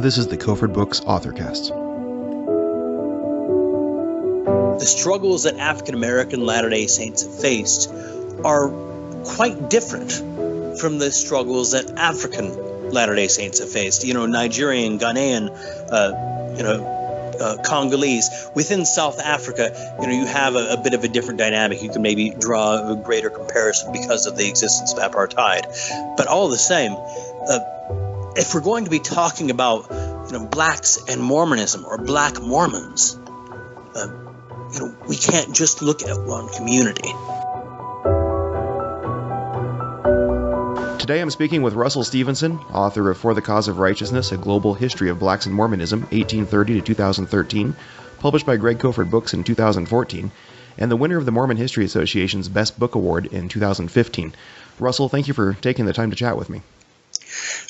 This is the Kofford Books AuthorCast. The struggles that African American Latter-day Saints have faced are quite different from the struggles that African Latter-day Saints have faced. Nigerian, Ghanaian, Congolese. Within South Africa, you have a bit of a different dynamic. You can maybe draw a greater comparison because of the existence of apartheid. But all the same, if we're going to be talking about, blacks and Mormonism or black Mormons, we can't just look at one community. Today I'm speaking with Russell Stevenson, author of For the Cause of Righteousness, A Global History of Blacks and Mormonism, 1830 to 2013, published by Greg Kofford Books in 2014, and the winner of the Mormon History Association's Best Book Award in 2015. Russell, thank you for taking the time to chat with me.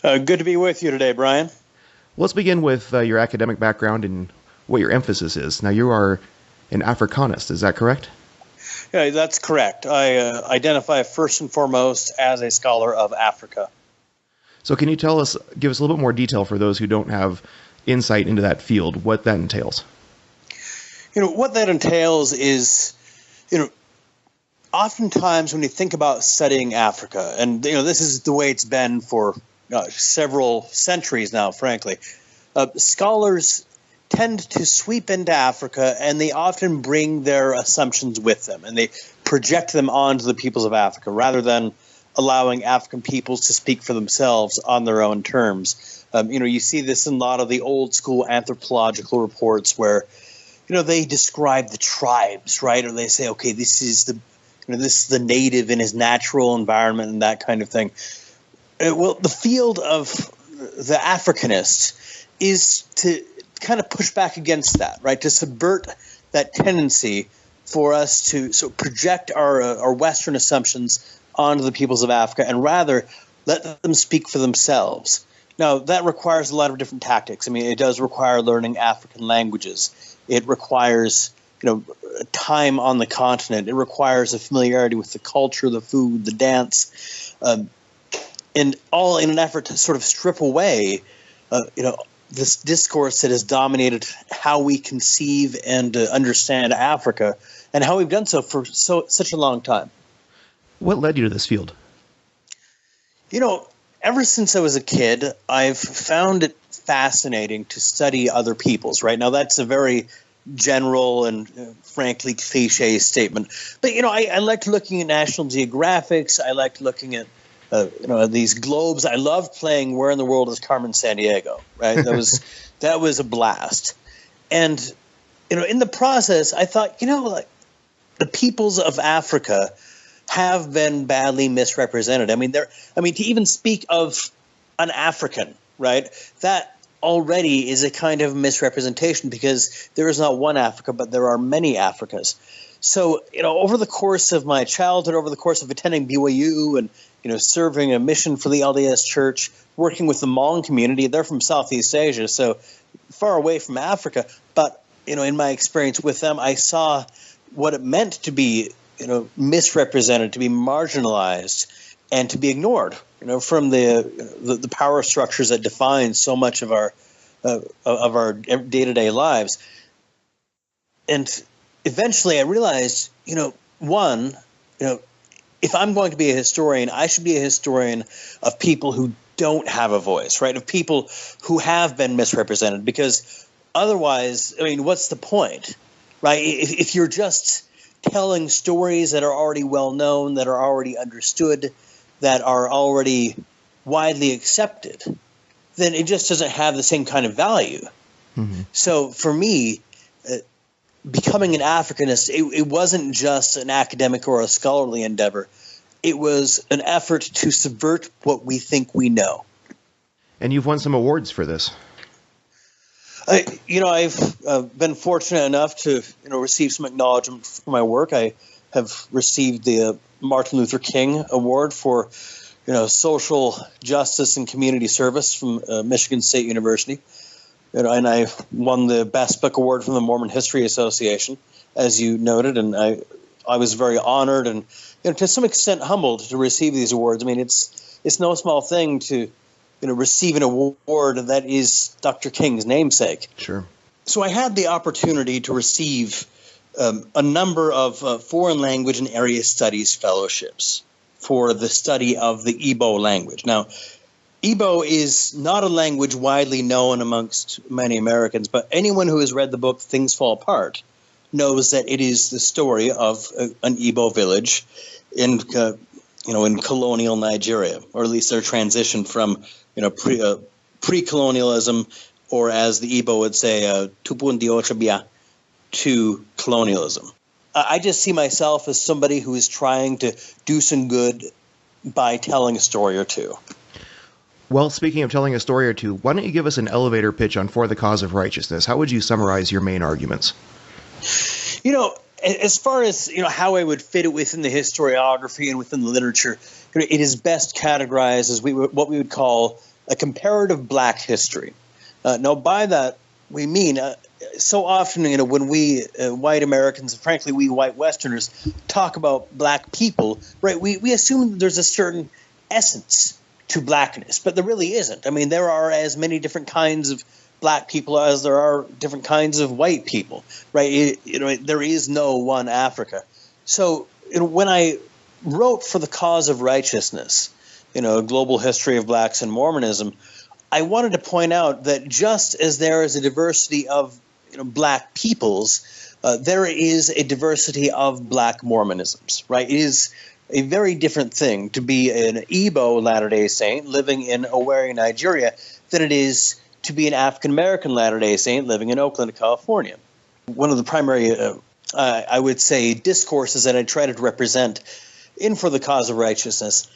Good to be with you today, Brian. Let's begin with your academic background and what your emphasis is. Now, you are an Africanist, is that correct? Yeah, that's correct. I identify first and foremost as a scholar of Africa. So can you give us a little bit more detail for those who don't have insight into that field, what that entails? What that entails is, oftentimes when you think about studying Africa, and, this is the way it's been for several centuries now, frankly, scholars tend to sweep into Africa, and they often bring their assumptions with them, and they project them onto the peoples of Africa rather than allowing African peoples to speak for themselves on their own terms. You see this in a lot of the old school anthropological reports where, they describe the tribes, right? Or they say, okay, this is the native in his natural environment and that kind of thing. Well, the field of the Africanist is to kind of push back against that, right? To subvert that tendency for us to project our Western assumptions onto the peoples of Africa and rather let them speak for themselves. Now, that requires a lot of different tactics. I mean, it does require learning African languages. It requires, time on the continent. It requires a familiarity with the culture, the food, the dance, and all in an effort to sort of strip away, this discourse that has dominated how we conceive and understand Africa, and how we've done so for such a long time. What led you to this field? Ever since I was a kid, I've found it fascinating to study other peoples, right? Now, that's a very general and frankly cliche statement. But, I liked looking at National Geographics. I liked looking at these globes. I loved playing Where in the World is Carmen Sandiego, right? That was a blast. And, in the process, I thought, the peoples of Africa have been badly misrepresented. To even speak of an African, right? That already is a kind of misrepresentation because there is not one Africa, but there are many Africas. So, over the course of my childhood, over the course of attending BYU and, serving a mission for the LDS Church, working with the Hmong community, they're from Southeast Asia, so far away from Africa. But, in my experience with them, I saw what it meant to be, misrepresented, to be marginalized, and to be ignored, from the power structures that define so much of our day-to-day lives. And eventually I realized, if I'm going to be a historian, I should be a historian of people who don't have a voice, right? Of people who have been misrepresented, because otherwise, what's the point, right? If you're just telling stories that are already well known, that are already understood, that are already widely accepted, then it just doesn't have the same kind of value. Mm-hmm. So for me, becoming an Africanist, it wasn't just an academic or a scholarly endeavor. It was an effort to subvert what we think we know. And you've won some awards for this. I've been fortunate enough to receive some acknowledgement for my work. I have received the Martin Luther King Award for social justice and community service from Michigan State University. And I won the Best Book Award from the Mormon History Association, as you noted, and I was very honored and to some extent humbled to receive these awards. It's it's no small thing to, receive an award that is Dr. King's namesake. Sure. So I had the opportunity to receive a number of foreign language and area studies fellowships for the study of the Igbo language. Now, Igbo is not a language widely known amongst many Americans, but anyone who has read the book Things Fall Apart knows that it is the story of an Igbo village in colonial Nigeria, or at least their transition from pre-colonialism, or as the Igbo would say, tupu ndi ochabia, to colonialism. I just see myself as somebody who is trying to do some good by telling a story or two. Well, speaking of telling a story or two, why don't you give us an elevator pitch on For the Cause of Righteousness? How would you summarize your main arguments? As far as how I would fit it within the historiography and within the literature, it is best categorized as what we would call a comparative black history. Now, by that we mean so often, when we white Americans, frankly, we white Westerners talk about black people, right? We assume there's a certain essence to blackness, but there really isn't. I mean, there are as many different kinds of black people as there are different kinds of white people, right? There is no one Africa. So when I wrote For the Cause of Righteousness, a global history of blacks and Mormonism, I wanted to point out that just as there is a diversity of black peoples, there is a diversity of black Mormonisms, right? It is a very different thing to be an Igbo Latter-day Saint living in Owerri, Nigeria, than it is to be an African-American Latter-day Saint living in Oakland, California. One of the primary, I would say, discourses that I try to represent in For the Cause of Righteousness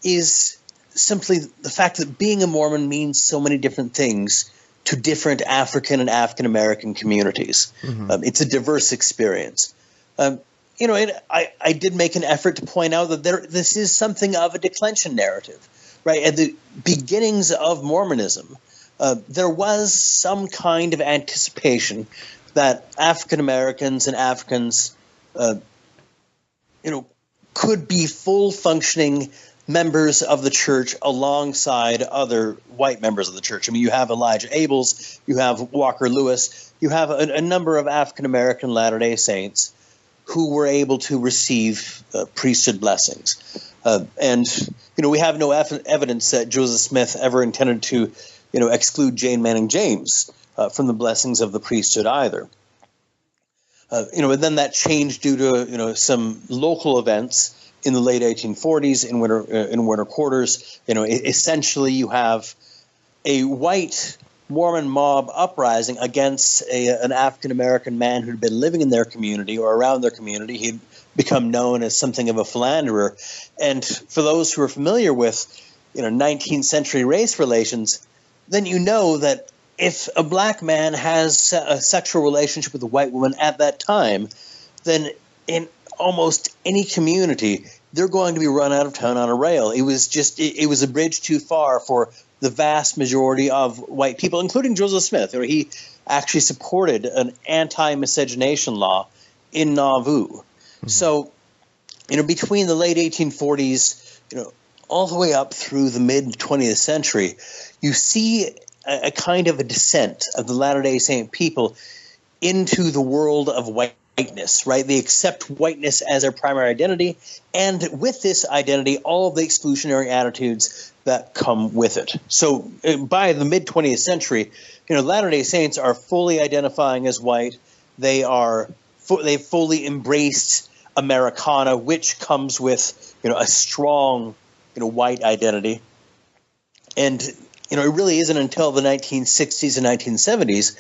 is simply the fact that being a Mormon means so many different things to different African and African-American communities. Mm-hmm. It's a diverse experience. I did make an effort to point out that this is something of a declension narrative, right? At the beginnings of Mormonism, there was some kind of anticipation that African Americans and Africans, could be full functioning members of the church alongside other white members of the church. I mean, you have Elijah Abels, you have Walker Lewis, you have a number of African American Latter-day Saints who were able to receive priesthood blessings. And we have no evidence that Joseph Smith ever intended to, exclude Jane Manning James from the blessings of the priesthood either. And then that changed due to, some local events in the late 1840s in winter quarters. Essentially you have a white Mormon mob uprising against an African-American man who'd been living in their community or around their community. He'd become known as something of a philanderer. And for those who are familiar with, 19th century race relations, then you know that if a black man has a sexual relationship with a white woman at that time, then in almost any community, they're going to be run out of town on a rail. It was a bridge too far for the vast majority of white people, including Joseph Smith. He actually supported an anti-miscegenation law in Nauvoo. Mm-hmm. So, between the late 1840s, all the way up through the mid-20th century, you see a kind of a descent of the Latter-day Saint people into the world of whiteness, right? They accept whiteness as their primary identity, and with this identity, all of the exclusionary attitudes that come with it. So by the mid-20th century, Latter-day Saints are fully identifying as white. They've fully embraced Americana, which comes with a strong white identity. And it really isn't until the 1960s and 1970s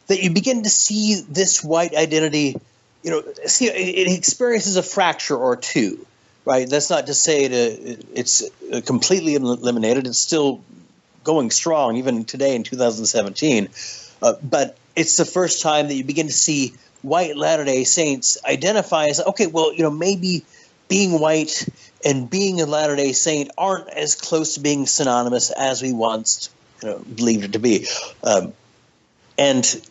that you begin to see this white identity. It experiences a fracture or two. Right, that's not to say it's completely eliminated. It's still going strong, even today in 2017. But it's the first time that you begin to see white Latter-day Saints identify as, okay, well, maybe being white and being a Latter-day Saint aren't as close to being synonymous as we once believed it to be. And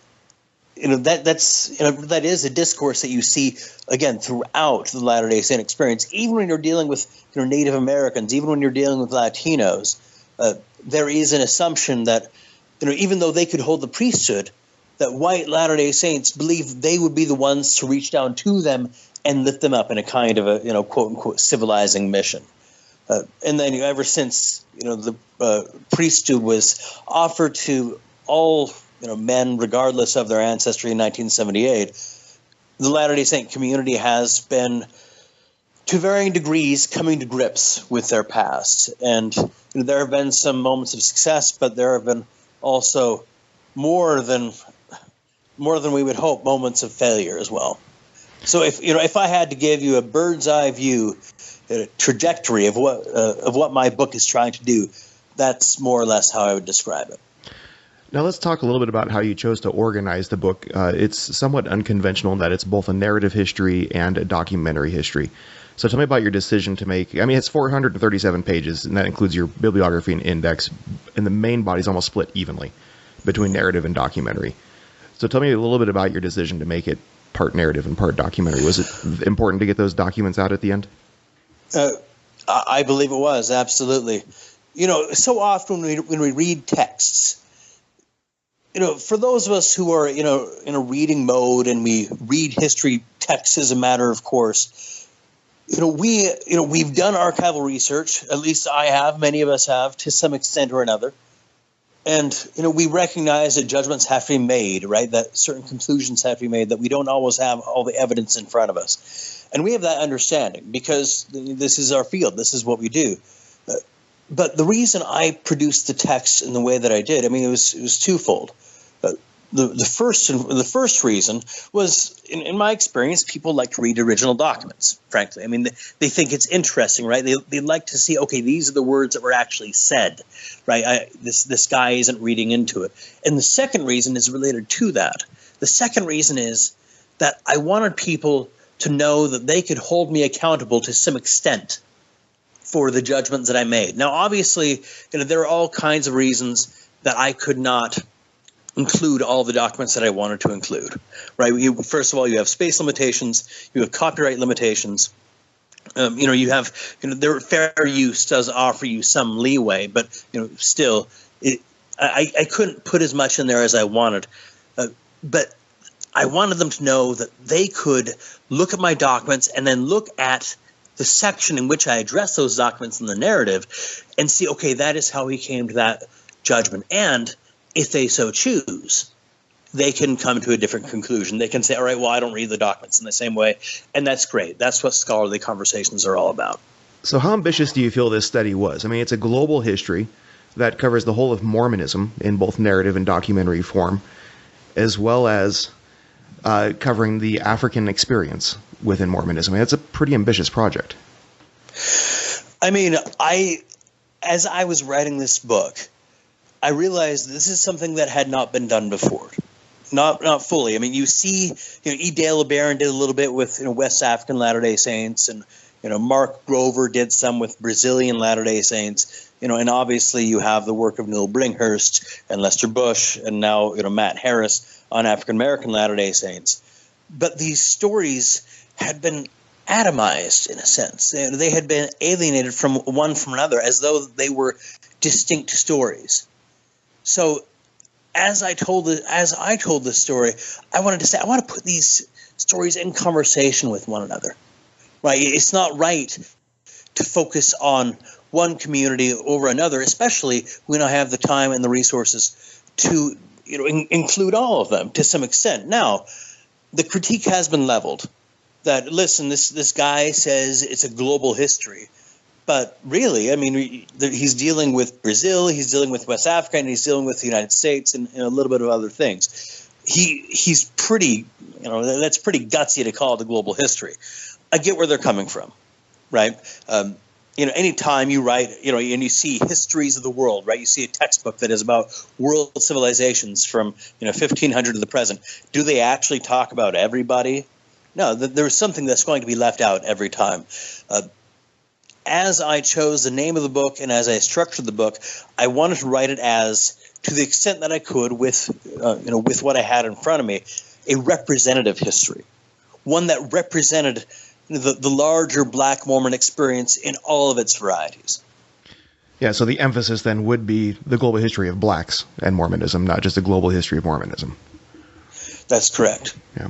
that is a discourse that you see again throughout the Latter-day Saint experience. Even when you're dealing with Native Americans, even when you're dealing with Latinos, there is an assumption that even though they could hold the priesthood, that white Latter-day Saints believe they would be the ones to reach down to them and lift them up in a kind of a quote unquote civilizing mission. And then ever since the priesthood was offered to all men regardless of their ancestry in 1978, the Latter-day Saint community has been to varying degrees coming to grips with their past. And there have been some moments of success, but there have been also more than we would hope moments of failure as well. So if I had to give you a bird's eye view, a trajectory of what my book is trying to do, that's more or less how I would describe it. Now let's talk a little bit about how you chose to organize the book. It's somewhat unconventional in that it's both a narrative history and a documentary history. So tell me about your decision to make, it's 437 pages, and that includes your bibliography and index, and the main body is almost split evenly between narrative and documentary. So tell me a little bit about your decision to make it part narrative and part documentary. Was it important to get those documents out at the end? I believe it was, absolutely. So often when we read texts, for those of us who are, in a reading mode and we read history texts as a matter of course, we've done archival research, at least I have, many of us have, to some extent or another. And, we recognize that judgments have to be made, right? That certain conclusions have to be made, that we don't always have all the evidence in front of us. And we have that understanding because this is our field. This is what we do. But the reason I produced the text in the way that I did, it was twofold. The first reason was, in my experience, people like to read original documents, frankly. They think it's interesting, right? They like to see, okay, these are the words that were actually said, right? This guy isn't reading into it. And the second reason is related to that. The second reason is that I wanted people to know that they could hold me accountable to some extent for the judgments that I made. Now, obviously, there are all kinds of reasons that I could not include all the documents that I wanted to include, right? First of all, you have space limitations, you have copyright limitations, you have, their fair use does offer you some leeway, but, still, I couldn't put as much in there as I wanted. But I wanted them to know that they could look at my documents and then look at the section in which I address those documents in the narrative and see, okay, that is how he came to that judgment. And if they so choose, they can come to a different conclusion. They can say, all right, well, I don't read the documents in the same way. And that's great. That's what scholarly conversations are all about. So how ambitious do you feel this study was? It's a global history that covers the whole of Mormonism in both narrative and documentary form, as well as covering the African experience within Mormonism. It's a pretty ambitious project. As I was writing this book, I realized this is something that had not been done before. Not fully. You see, E. De LeBaron did a little bit with West African Latter-day Saints, and Mark Grover did some with Brazilian Latter-day Saints. And obviously you have the work of Neil Bringhurst and Lester Bush, and now Matt Harris on African American Latter-day Saints. But these stories had been atomized in a sense. They had been alienated from another, as though they were distinct stories. So as I told this story, I wanted to say, I want to put these stories in conversation with one another, right? It's not right to focus on one community over another, especially when I have the time and the resources to include all of them to some extent. Now, the critique has been leveled that, listen, this guy says it's a global history. But really, he's dealing with Brazil, he's dealing with West Africa, and he's dealing with the United States and a little bit of other things. He's pretty, that's pretty gutsy to call it a global history. I get where they're coming from, right? Anytime you write, and you see histories of the world, right? You see a textbook that is about world civilizations from, 1500 to the present. Do they actually talk about everybody? No, there's something that's going to be left out every time. as I chose the name of the book and as I structured the book, I wanted to write it as, to the extent that I could, with what I had in front of me, a representative history, one that represented the larger Black Mormon experience in all of its varieties. Yeah, so the emphasis then would be the global history of blacks and Mormonism, not just a global history of Mormonism. That's correct. Yeah.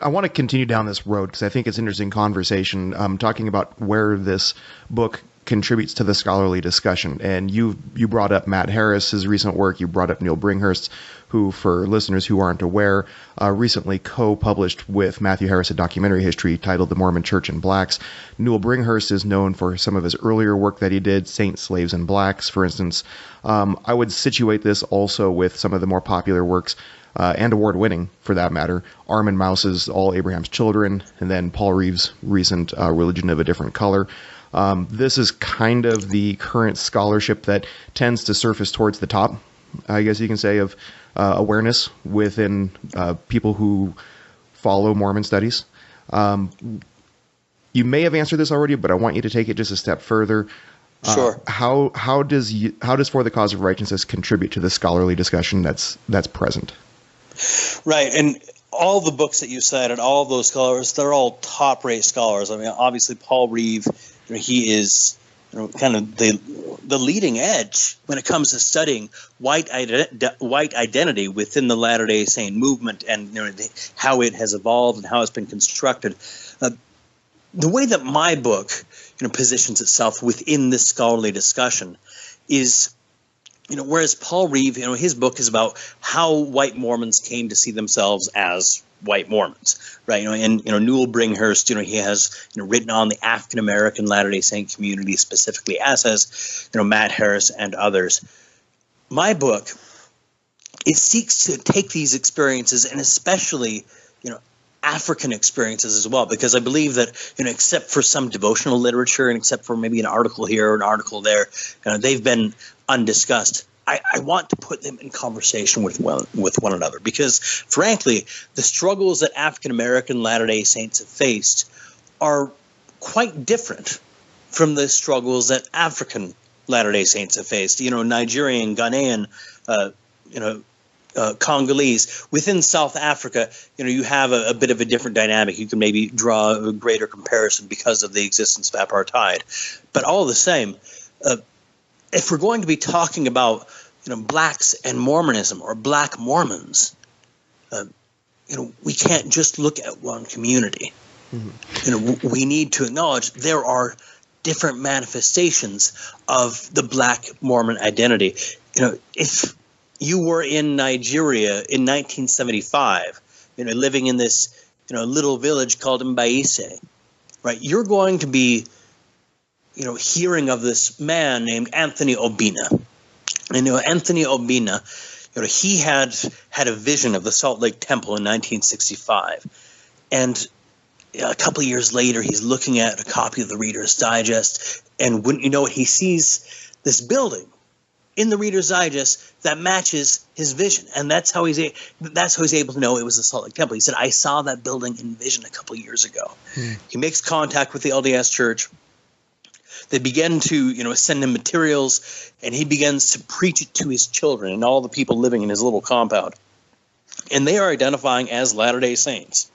I want to continue down this road because I think it's an interesting conversation, talking about where this book contributes to the scholarly discussion. And you brought up Matt Harris's recent work. You brought up Neil Bringhurst's, who, for listeners who aren't aware, recently co-published with Matthew Harris a documentary history titled The Mormon Church and Blacks. Neil Bringhurst is known for some of his earlier work that he did, Saints, Slaves, and Blacks, for instance. I would situate this also with some of the more popular works, and award-winning, for that matter, Armin Mause's All Abraham's Children, and then Paul Reeves' recent Religion of a Different Color. This is kind of the current scholarship that tends to surface towards the top, I guess you can say, of awareness within people who follow Mormon studies. You may have answered this already, but I want you to take it just a step further. Sure. How does For the Cause of Righteousness contribute to the scholarly discussion that's present? Right, and all the books that you cited, all of those scholars, they're all top-rate scholars. I mean, obviously, Paul Reeve, he is kind of the leading edge when it comes to studying white identity within the Latter-day Saint movement, and how it has evolved and how it's been constructed. The way that my book positions itself within this scholarly discussion is, whereas Paul Reeve, his book is about how white Mormons came to see themselves as white Mormons, right? And Newell Bringhurst, he has written on the African American Latter-day Saint community specifically, as has Matt Harris and others. My book, it seeks to take these experiences, and especially African experiences as well, because I believe that except for some devotional literature and except for maybe an article here or an article there, they've been undiscussed. I want to put them in conversation with one another, because frankly, the struggles that African American Latter-day Saints have faced are quite different from the struggles that African Latter-day Saints have faced. Nigerian, Ghanaian, Congolese. Within South Africa, you have a bit of a different dynamic. You can maybe draw a greater comparison because of the existence of apartheid. But all the same, if we're going to be talking about blacks and Mormonism or black Mormons, we can't just look at one community. Mm-hmm. We need to acknowledge there are different manifestations of the black Mormon identity. If you were in Nigeria in 1975, living in this, little village called Mbaise, right? You're going to be, hearing of this man named Anthony Obina. And Anthony Obina, he had a vision of the Salt Lake Temple in 1965, and a couple of years later, he's looking at a copy of the Reader's Digest, and wouldn't you know it, he sees this building in the Reader's Digest that matches his vision, and that's how he's able to know it was the Salt Lake Temple. He said, "I saw that building in vision a couple of years ago." He makes contact with the LDS Church. They begin to send him materials, and he begins to preach it to his children and all the people living in his little compound. And they are identifying as Latter-day Saints,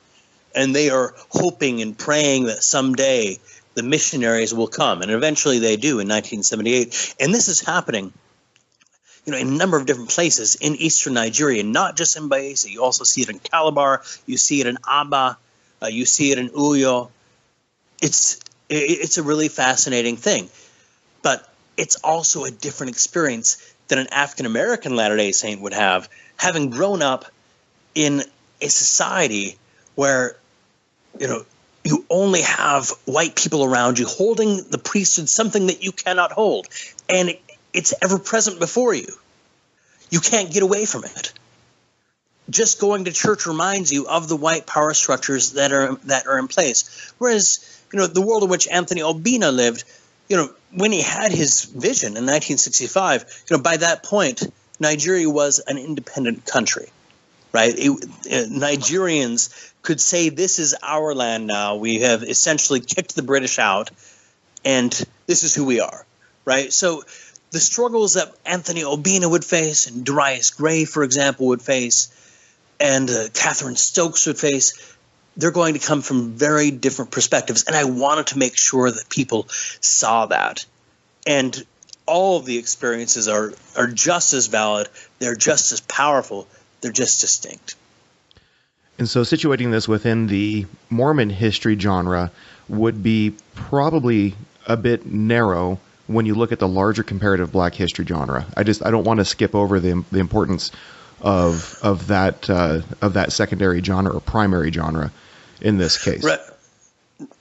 and they are hoping and praying that someday the missionaries will come, and eventually they do in 1978. And this is happening in a number of different places in eastern Nigeria, not just in Bayelsa. You also see it in Calabar, you see it in Aba, you see it in Uyo. It's a really fascinating thing, but it's also a different experience than an African American Latter-day Saint would have, having grown up in a society where you only have white people around you holding the priesthood, something that you cannot hold, and it's ever present before you. You can't get away from it. Just going to church reminds you of the white power structures that are in place. Whereas, the world in which Anthony Obina lived, when he had his vision in 1965, by that point, Nigeria was an independent country, right? Nigerians could say, "This is our land now. We have essentially kicked the British out, and this is who we are, right? So the struggles that Anthony Obina would face and Darius Gray, for example, would face, and Catherine Stokes would face, they're going to come from very different perspectives. And I wanted to make sure that people saw that. And all of the experiences are just as valid. They're just as powerful. They're just distinct. And so situating this within the Mormon history genre would be probably a bit narrow when you look at the larger comparative Black history genre. I don't want to skip over the importance of that secondary genre or primary genre in this case. Right.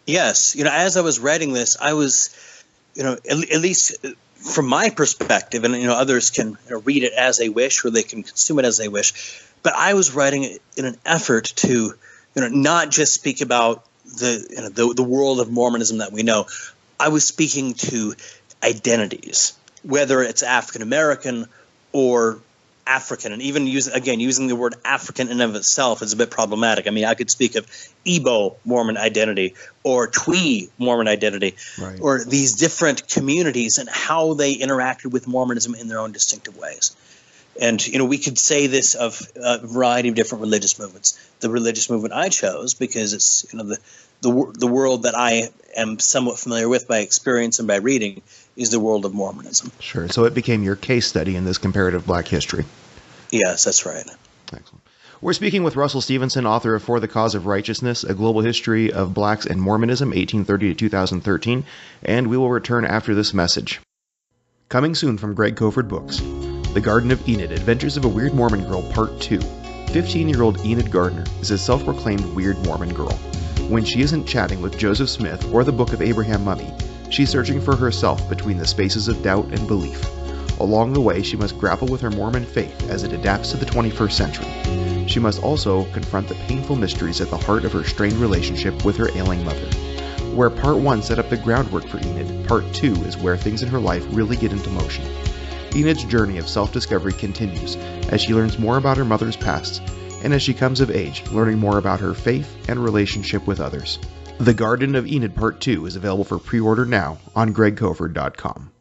Yes. As I was writing this, I was, at least from my perspective, and others can read it as they wish or they can consume it as they wish, but I was writing it in an effort to not just speak about the world of Mormonism that we know. I was speaking to identities, whether it's African American or African, and even using the word African in and of itself is a bit problematic. I mean, I could speak of Igbo Mormon identity or Twi Mormon identity, right, or these different communities and how they interacted with Mormonism in their own distinctive ways. And we could say this of a variety of different religious movements. The religious movement I chose because it's the world that I am somewhat familiar with by experience and by reading is the world of Mormonism. Sure. So it became your case study in this comparative Black history. Yes, that's right. Excellent. We're speaking with Russell Stevenson, author of For the Cause of Righteousness, A Global History of Blacks and Mormonism, 1830 to 2013, and we will return after this message. Coming soon from Greg Kofford Books, The Garden of Enid, Adventures of a Weird Mormon Girl, Part 2. 15-year-old Enid Gardner is a self-proclaimed weird Mormon girl. When she isn't chatting with Joseph Smith or the Book of Abraham Mummy, she's searching for herself between the spaces of doubt and belief. Along the way, she must grapple with her Mormon faith as it adapts to the 21st century. She must also confront the painful mysteries at the heart of her strained relationship with her ailing mother. Where Part 1 set up the groundwork for Enid, Part 2 is where things in her life really get into motion. Enid's journey of self-discovery continues as she learns more about her mother's past, and as she comes of age, learning more about her faith and relationship with others. The Garden of Enid Part 2 is available for pre-order now on gregkofford.com.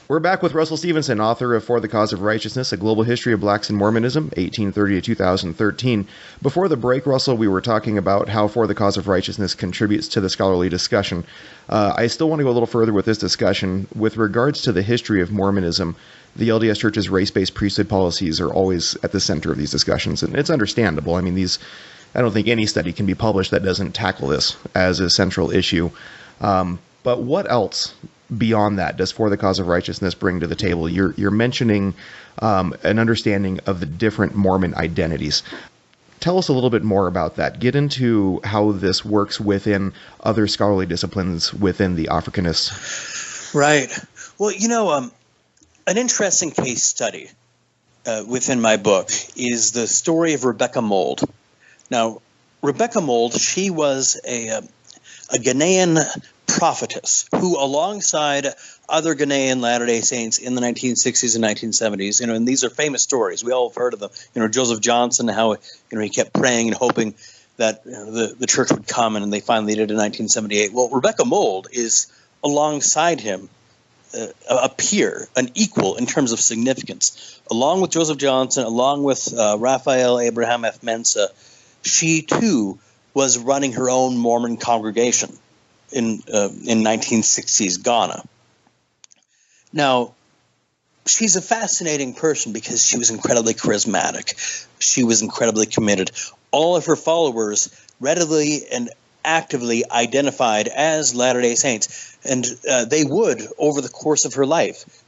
We're back with Russell Stevenson, author of For the Cause of Righteousness, A Global History of Blacks and Mormonism, 1830 to 2013. Before the break, Russell, we were talking about how For the Cause of Righteousness contributes to the scholarly discussion. I still want to go a little further with this discussion. With regards to the history of Mormonism, the LDS Church's race-based priesthood policies are always at the center of these discussions, and it's understandable. I mean, I don't think any study can be published that doesn't tackle this as a central issue. But what else beyond that does For the Cause of Righteousness bring to the table? You're mentioning an understanding of the different Mormon identities. Tell us a little bit more about that. Get into how this works within other scholarly disciplines within the Africanists. Right. Well, an interesting case study within my book is the story of Rebecca Mould. Now, Rebecca Mould, she was a Ghanaian prophetess who, alongside other Ghanaian Latter-day Saints in the 1960s and 1970s, and these are famous stories. We all have heard of them. Joseph Johnson, how he kept praying and hoping that the church would come, and they finally did in 1978. Well, Rebecca Mould is alongside him, a peer, an equal in terms of significance, along with Joseph Johnson, along with Raphael Abraham F. Mensah. She too was running her own Mormon congregation in 1960s Ghana. Now, she's a fascinating person because she was incredibly charismatic. She was incredibly committed. All of her followers readily and actively identified as Latter-day Saints, and they would over the course of her life.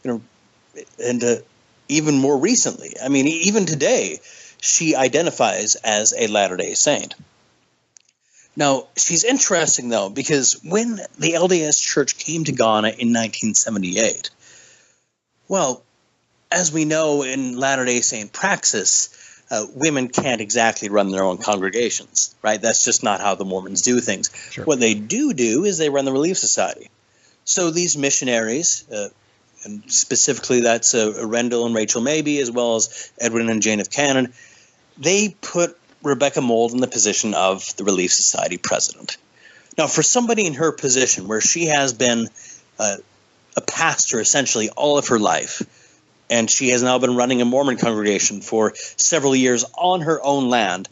And even more recently, I mean, even today, she identifies as a Latter-day Saint. Now, she's interesting, though, because when the LDS Church came to Ghana in 1978, well, as we know in Latter-day Saint praxis, women can't exactly run their own congregations, right? That's just not how the Mormons do things. Sure. What they do is they run the Relief Society. So these missionaries, and specifically that's Rendell and Rachel Mabey, as well as Edwin and Jane of Canaan, they put Rebecca Mould in the position of the Relief Society president. Now, for somebody in her position, where she has been a pastor essentially all of her life, and she has now been running a Mormon congregation for several years on her own land,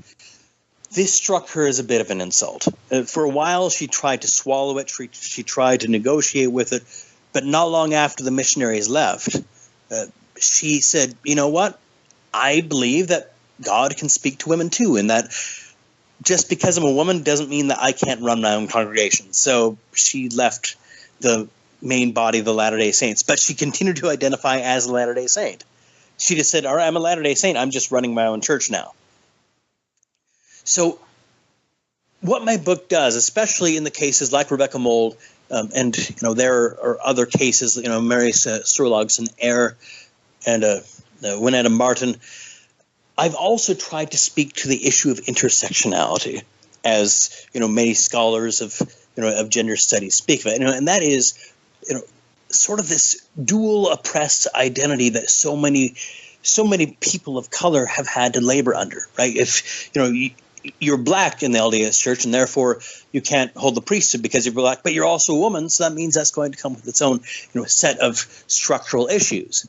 this struck her as a bit of an insult. For a while, she tried to swallow it. She tried to negotiate with it. But not long after the missionaries left, she said, you know what? I believe that God can speak to women too, and that just because I'm a woman doesn't mean that I can't run my own congregation. So she left the main body of the Latter-day Saints, but she continued to identify as a Latter-day Saint. She just said, all right, I'm a Latter-day Saint. I'm just running my own church now. So what my book does, especially in the cases like Rebecca Mould, and there are other cases, Mary Sturlogson Eyre and Winetta Martin, I've also tried to speak to the issue of intersectionality, as many scholars of gender studies speak of it, and that is sort of this dual oppressed identity that so many people of color have had to labor under, right? If you're black in the LDS Church, and therefore you can't hold the priesthood because you're black, but you're also a woman, so that means that's going to come with its own set of structural issues.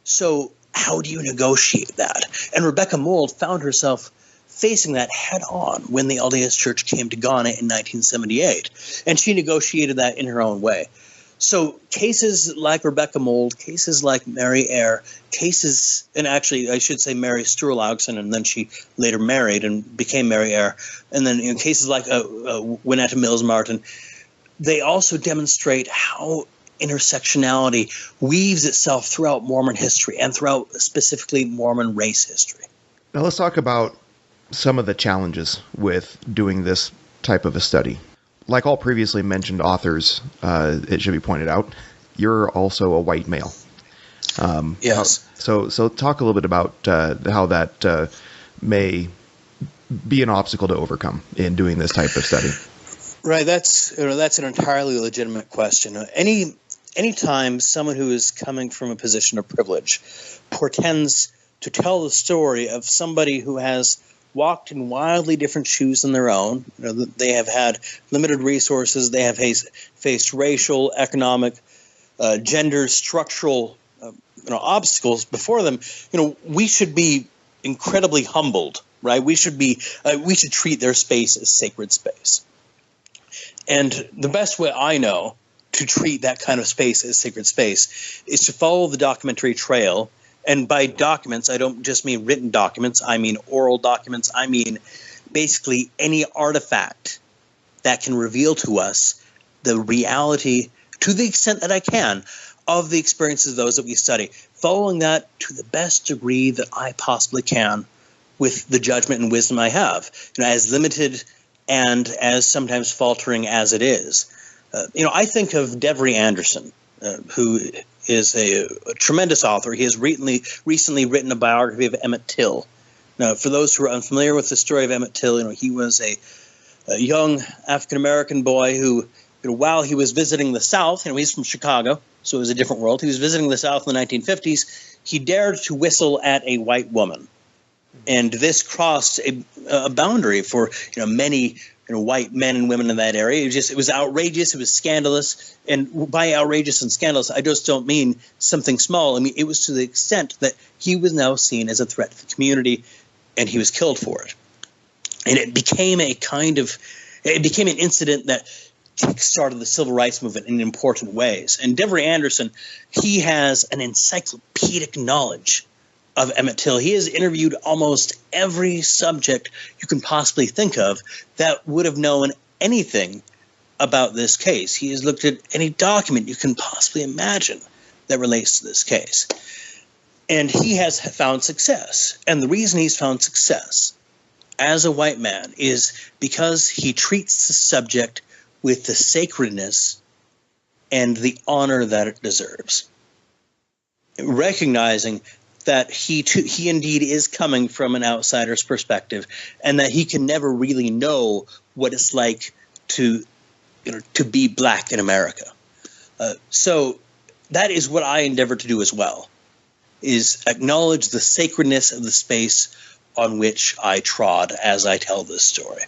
So how do you negotiate that? And Rebecca Mould found herself facing that head on when the LDS Church came to Ghana in 1978, and she negotiated that in her own way. So cases like Rebecca Mould, cases like Mary Eyre, and actually I should say Mary Sturlogson, and then she later married and became Mary Eyre, and then cases like Winetta Mills Martin, they also demonstrate how intersectionality weaves itself throughout Mormon history and throughout specifically Mormon race history. Now let's talk about some of the challenges with doing this type of a study. Like all previously mentioned authors, it should be pointed out, you're also a white male. Yes. So talk a little bit about how that may be an obstacle to overcome in doing this type of study. Right. That's an entirely legitimate question. Anytime someone who is coming from a position of privilege pretends to tell the story of somebody who has walked in wildly different shoes than their own, they have had limited resources, they have faced racial, economic, gender, structural obstacles before them, we should be incredibly humbled, right? We should treat their space as sacred space. And the best way I know to treat that kind of space as sacred space is to follow the documentary trail. And by documents, I don't just mean written documents. I mean oral documents. I mean basically any artifact that can reveal to us the reality, to the extent that I can, of the experiences of those that we study, following that to the best degree that I possibly can with the judgment and wisdom I have, as limited and as sometimes faltering as it is. I think of Devery Anderson, who is a tremendous author. He has recently written a biography of Emmett Till. Now, for those who are unfamiliar with the story of Emmett Till, he was a young African-American boy who, while he was visiting the South, he's from Chicago, so it was a different world. He was visiting the South in the 1950s. He dared to whistle at a white woman. And this crossed a boundary for many white men and women in that area. It was outrageous. It was scandalous. And by outrageous and scandalous, I just don't mean something small. I mean, it was to the extent that he was now seen as a threat to the community, and he was killed for it. And it became an incident that kick-started the civil rights movement in important ways. And Devery Anderson, he has an encyclopedic knowledge of Emmett Till. He has interviewed almost every subject you can possibly think of that would have known anything about this case. He has looked at any document you can possibly imagine that relates to this case. And he has found success. And the reason he's found success as a white man is because he treats the subject with the sacredness and the honor that it deserves, recognizing that he indeed is coming from an outsider's perspective, and that he can never really know what it's like to be black in America. So that is what I endeavor to do as well, is acknowledge the sacredness of the space on which I trod as I tell this story.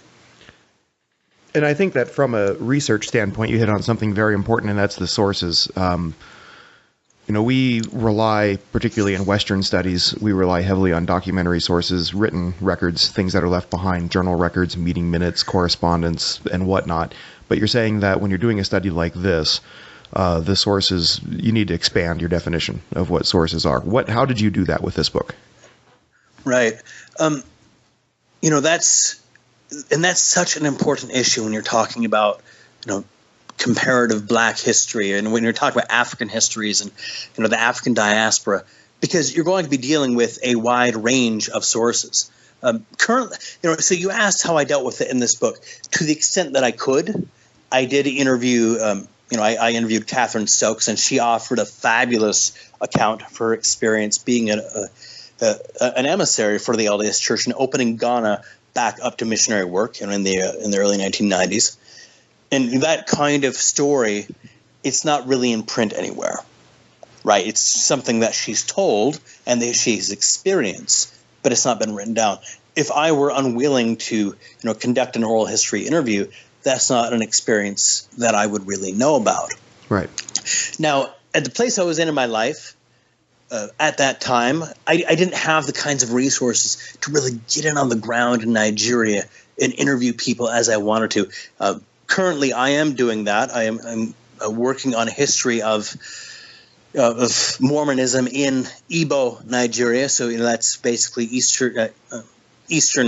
And I think that from a research standpoint, you hit on something very important, and that's the sources. We rely, particularly in Western studies, we rely heavily on documentary sources, written records, things that are left behind, journal records, meeting minutes, correspondence, and whatnot. But you're saying that when you're doing a study like this, the sources, you need to expand your definition of what sources are. How did you do that with this book? Right. That's such an important issue when you're talking about, comparative Black history, and when you're talking about African histories and, the African diaspora, because you're going to be dealing with a wide range of sources. Currently, so you asked how I dealt with it in this book. To the extent that I could, I did interview, I interviewed Catherine Stokes, and she offered a fabulous account of her experience being an emissary for the LDS Church and opening Ghana back up to missionary work in the early 1990s. And that kind of story, it's not really in print anywhere, right? It's something that she's told and that she's experienced, but it's not been written down. If I were unwilling to, conduct an oral history interview, that's not an experience that I would really know about. Right. Now, at the place I was in my life, at that time, I didn't have the kinds of resources to really get in on the ground in Nigeria and interview people as I wanted to. Currently, I am doing that. I'm working on a history of Mormonism in Igbo, Nigeria. So that's basically Eastern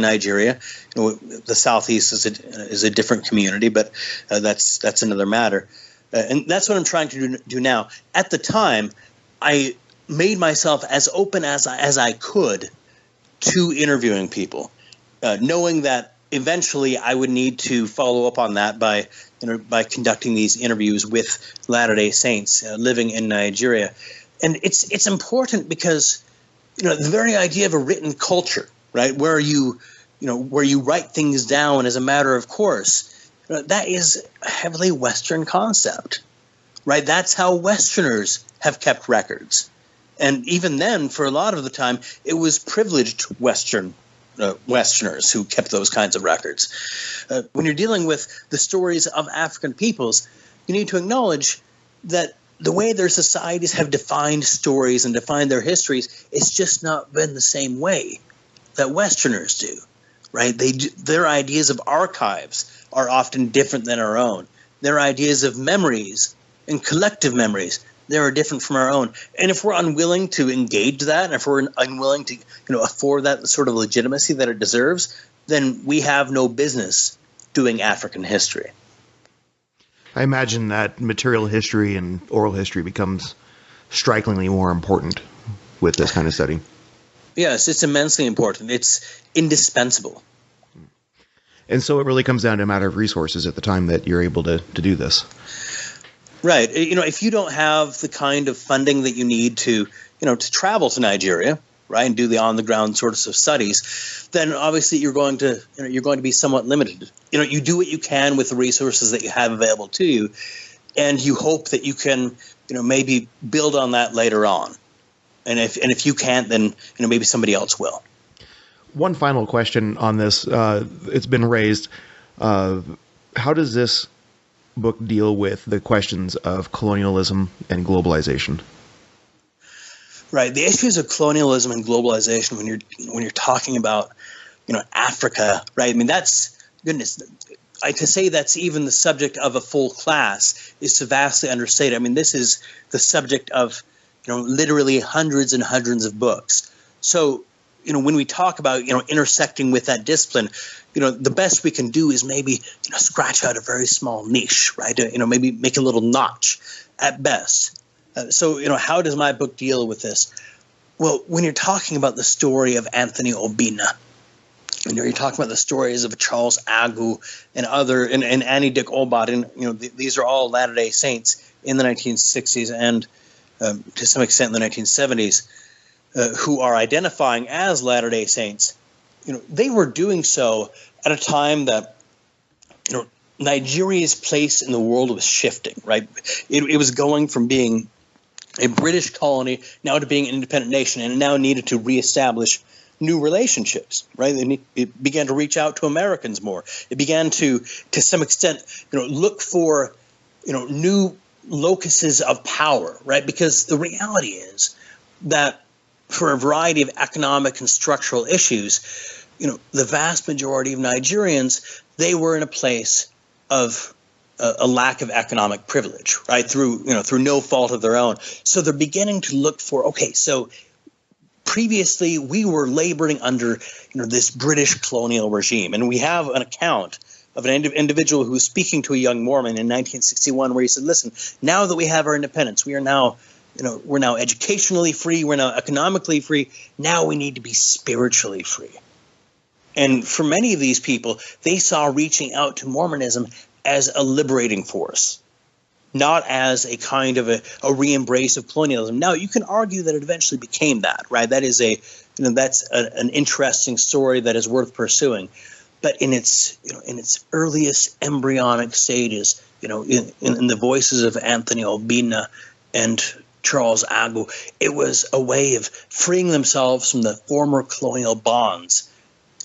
Nigeria. The Southeast is a different community, but that's another matter. And that's what I'm trying to do now. At the time, I made myself as open as I could to interviewing people, knowing that eventually I would need to follow up on that by conducting these interviews with Latter-day Saints living in Nigeria. And it's important because the very idea of a written culture, right, where you write things down as a matter of course, that is a heavily Western concept, right? That's how Westerners have kept records. And even then, for a lot of the time, it was privileged Westerners who kept those kinds of records. When you're dealing with the stories of African peoples, you need to acknowledge that the way their societies have defined stories and defined their histories, it's just not been the same way that Westerners do, right? Their ideas of archives are often different than our own. Their ideas of memories and collective memories, they are different from our own. And if we're unwilling to engage that, and if we're unwilling to afford that sort of legitimacy that it deserves, then we have no business doing African history. I imagine that material history and oral history becomes strikingly more important with this kind of study. Yes, it's immensely important. It's indispensable. And so it really comes down to a matter of resources at the time that you're able to do this. Right. If you don't have the kind of funding that you need to travel to Nigeria, right, and do the on-the-ground sorts of studies, then obviously you're going to be somewhat limited. You do what you can with the resources that you have available to you, and you hope that you can, maybe build on that later on. And if you can't, then maybe somebody else will. One final question on this. It's been raised. How does this book deal with the questions of colonialism and globalization? Right. The issues of colonialism and globalization when you're talking about Africa, right? I mean, that's goodness. To say that's even the subject of a full class is to vastly understate. I mean, this is the subject of literally hundreds and hundreds of books. So when we talk about intersecting with that discipline, the best we can do is maybe scratch out a very small niche, right? Maybe make a little notch at best. So how does my book deal with this? Well, when you're talking about the story of Anthony Obina, when you're talking about the stories of Charles Agu and Annie Dick Obot, and these are all Latter-day Saints in the 1960s and to some extent in the 1970s, who are identifying as Latter-day Saints. They were doing so at a time that Nigeria's place in the world was shifting, right? It was going from being a British colony now to being an independent nation, and it now needed to reestablish new relationships, right? And it began to reach out to Americans more. It began to some extent, look for, new locuses of power, right? Because the reality is that for a variety of economic and structural issues, the vast majority of Nigerians, they were in a place of a lack of economic privilege, right? Through no fault of their own. So they're beginning to look for, okay, so previously we were laboring under, this British colonial regime. And we have an account of an individual who was speaking to a young Mormon in 1961 where he said, listen, now that we have our independence, we are now, we're now educationally free, we're now economically free, now we need to be spiritually free. And for many of these people, they saw reaching out to Mormonism as a liberating force, not as a kind of a re-embrace of colonialism. Now, you can argue that it eventually became that, right? That is that's an interesting story that is worth pursuing. But in its earliest embryonic stages, in the voices of Anthony Obina and Charles Agu, it was a way of freeing themselves from the former colonial bonds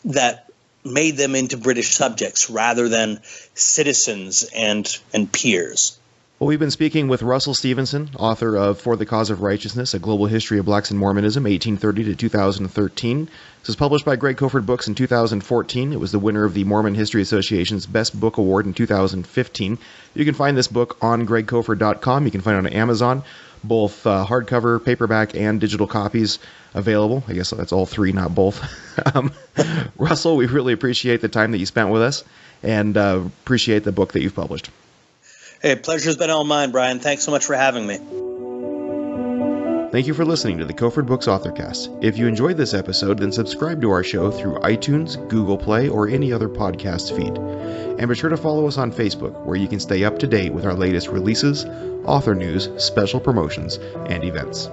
that made them into British subjects rather than citizens and peers. Well, we've been speaking with Russell Stevenson, author of For the Cause of Righteousness, A Global History of Blacks in Mormonism, 1830 to 2013. This was published by Greg Kofford Books in 2014. It was the winner of the Mormon History Association's Best Book Award in 2015. You can find this book on gregkofford.com. You can find it on Amazon, both hardcover, paperback, and digital copies available. I guess that's all three, not both. Russell, we really appreciate the time that you spent with us and appreciate the book that you've published. Hey, pleasure's been all mine, Brian. Thanks so much for having me. Thank you for listening to the Kofford Books AuthorCast. If you enjoyed this episode, then subscribe to our show through iTunes, Google Play, or any other podcast feed. And be sure to follow us on Facebook, where you can stay up to date with our latest releases, author news, special promotions, and events.